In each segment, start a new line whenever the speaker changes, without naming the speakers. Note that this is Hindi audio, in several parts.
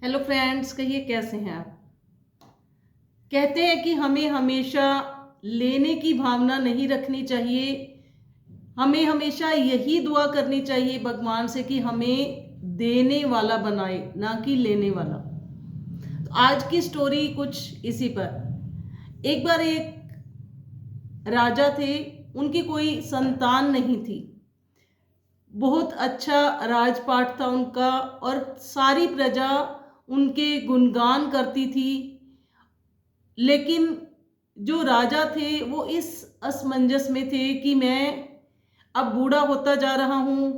हेलो फ्रेंड्स, कहिए कैसे हैं आप। कहते हैं कि हमें हमेशा लेने की भावना नहीं रखनी चाहिए। हमें हमेशा यही दुआ करनी चाहिए भगवान से कि हमें देने वाला बनाए, ना कि लेने वाला। तो आज की स्टोरी कुछ इसी पर। एक बार एक राजा थे, उनकी कोई संतान नहीं थी। बहुत अच्छा राजपाट था उनका और सारी प्रजा उनके गुणगान करती थी। लेकिन जो राजा थे वो इस असमंजस में थे कि मैं अब बूढ़ा होता जा रहा हूं,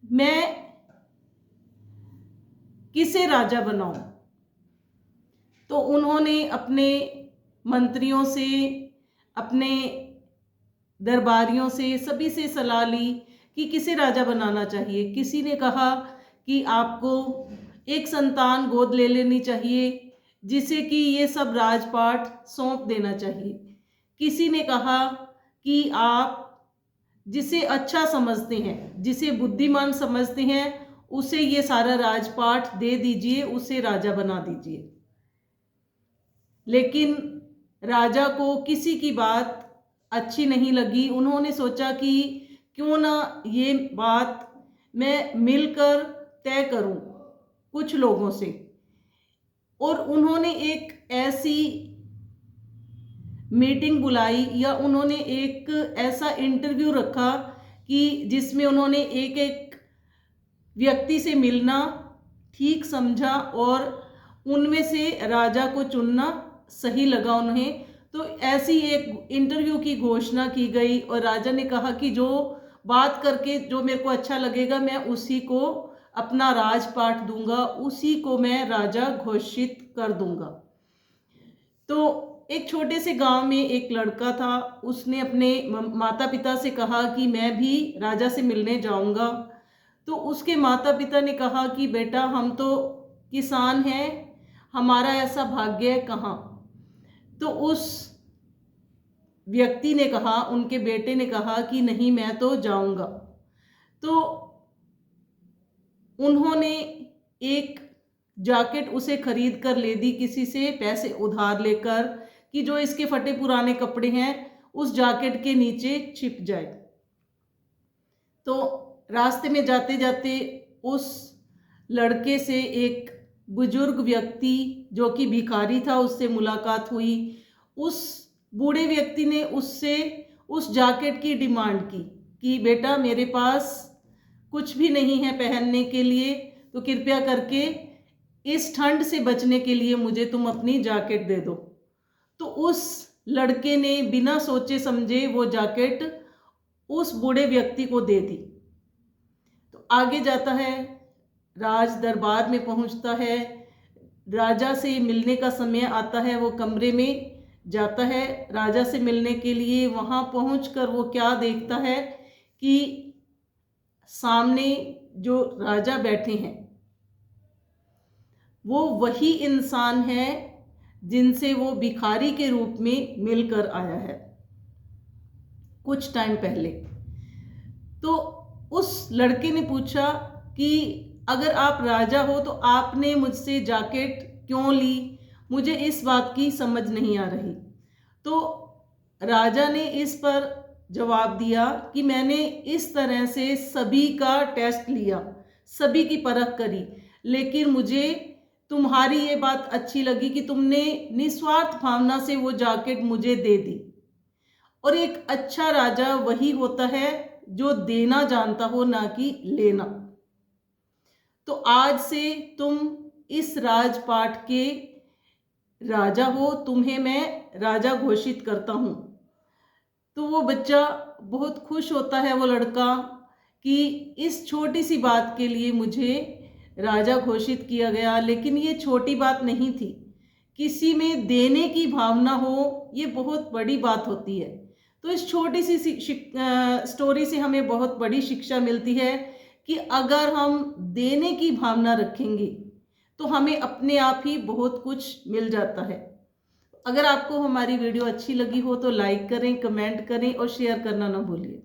मैं किसे राजा बनाऊं। तो उन्होंने अपने मंत्रियों से, अपने दरबारियों से, सभी से सलाह ली कि किसे राजा बनाना चाहिए। किसी ने कहा कि आपको एक संतान गोद ले लेनी चाहिए जिसे कि ये सब राजपाट सौंप देना चाहिए। किसी ने कहा कि आप जिसे अच्छा समझते हैं, जिसे बुद्धिमान समझते हैं, उसे ये सारा राजपाट दे दीजिए, उसे राजा बना दीजिए। लेकिन राजा को किसी की बात अच्छी नहीं लगी। उन्होंने सोचा कि क्यों ना ये बात मैं मिलकर तय करूं कुछ लोगों से। और उन्होंने एक ऐसी मीटिंग बुलाई, या उन्होंने एक ऐसा इंटरव्यू रखा कि जिसमें उन्होंने एक एक व्यक्ति से मिलना ठीक समझा और उनमें से राजा को चुनना सही लगा उन्हें। तो ऐसी एक इंटरव्यू की घोषणा की गई और राजा ने कहा कि जो बात करके जो मेरे को अच्छा लगेगा मैं उसी को अपना राजपाट दूंगा, उसी को मैं राजा घोषित कर दूंगा। तो एक छोटे से गांव में एक लड़का था। उसने अपने माता पिता से कहा कि मैं भी राजा से मिलने जाऊंगा। तो उसके माता पिता ने कहा कि बेटा, हम तो किसान हैं, हमारा ऐसा भाग्य है कहाँ। तो उस व्यक्ति ने कहा, उनके बेटे ने कहा कि नहीं, मैं तो जाऊंगा। तो उन्होंने एक जैकेट उसे खरीद कर ले दी, किसी से पैसे उधार लेकर, कि जो इसके फटे पुराने कपड़े हैं उस जैकेट के नीचे छिप जाए। तो रास्ते में जाते जाते उस लड़के से एक बुजुर्ग व्यक्ति जो कि भिखारी था, उससे मुलाकात हुई। उस बूढ़े व्यक्ति ने उससे उस जैकेट की डिमांड की कि बेटा, मेरे पास कुछ भी नहीं है पहनने के लिए, तो कृपया करके इस ठंड से बचने के लिए मुझे तुम अपनी जैकेट दे दो। तो उस लड़के ने बिना सोचे समझे वो जैकेट उस बूढ़े व्यक्ति को दे दी। तो आगे जाता है, राज दरबार में पहुंचता है, राजा से मिलने का समय आता है। वो कमरे में जाता है राजा से मिलने के लिए। वहां पहुंचकर वो क्या देखता है कि सामने जो राजा बैठे हैं वो वही इंसान है जिनसे वो भिखारी के रूप में मिलकर आया है कुछ टाइम पहले। तो उस लड़के ने पूछा कि अगर आप राजा हो तो आपने मुझसे जैकेट क्यों ली, मुझे इस बात की समझ नहीं आ रही। तो राजा ने इस पर जवाब दिया कि मैंने इस तरह से सभी का टेस्ट लिया, सभी की परख करी, लेकिन मुझे तुम्हारी ये बात अच्छी लगी कि तुमने निस्वार्थ भावना से वो जैकेट मुझे दे दी। और एक अच्छा राजा वही होता है जो देना जानता हो, ना कि लेना। तो आज से तुम इस राजपाट के राजा हो, तुम्हें मैं राजा घोषित करता हूं। तो वो बच्चा बहुत खुश होता है, वो लड़का, कि इस छोटी सी बात के लिए मुझे राजा घोषित किया गया। लेकिन ये छोटी बात नहीं थी। किसी में देने की भावना हो, ये बहुत बड़ी बात होती है। तो इस छोटी सी स्टोरी से हमें बहुत बड़ी शिक्षा मिलती है कि अगर हम देने की भावना रखेंगे तो हमें अपने आप ही बहुत कुछ मिल जाता है। अगर आपको हमारी वीडियो अच्छी लगी हो तो लाइक करें, कमेंट करें और शेयर करना ना भूलिए।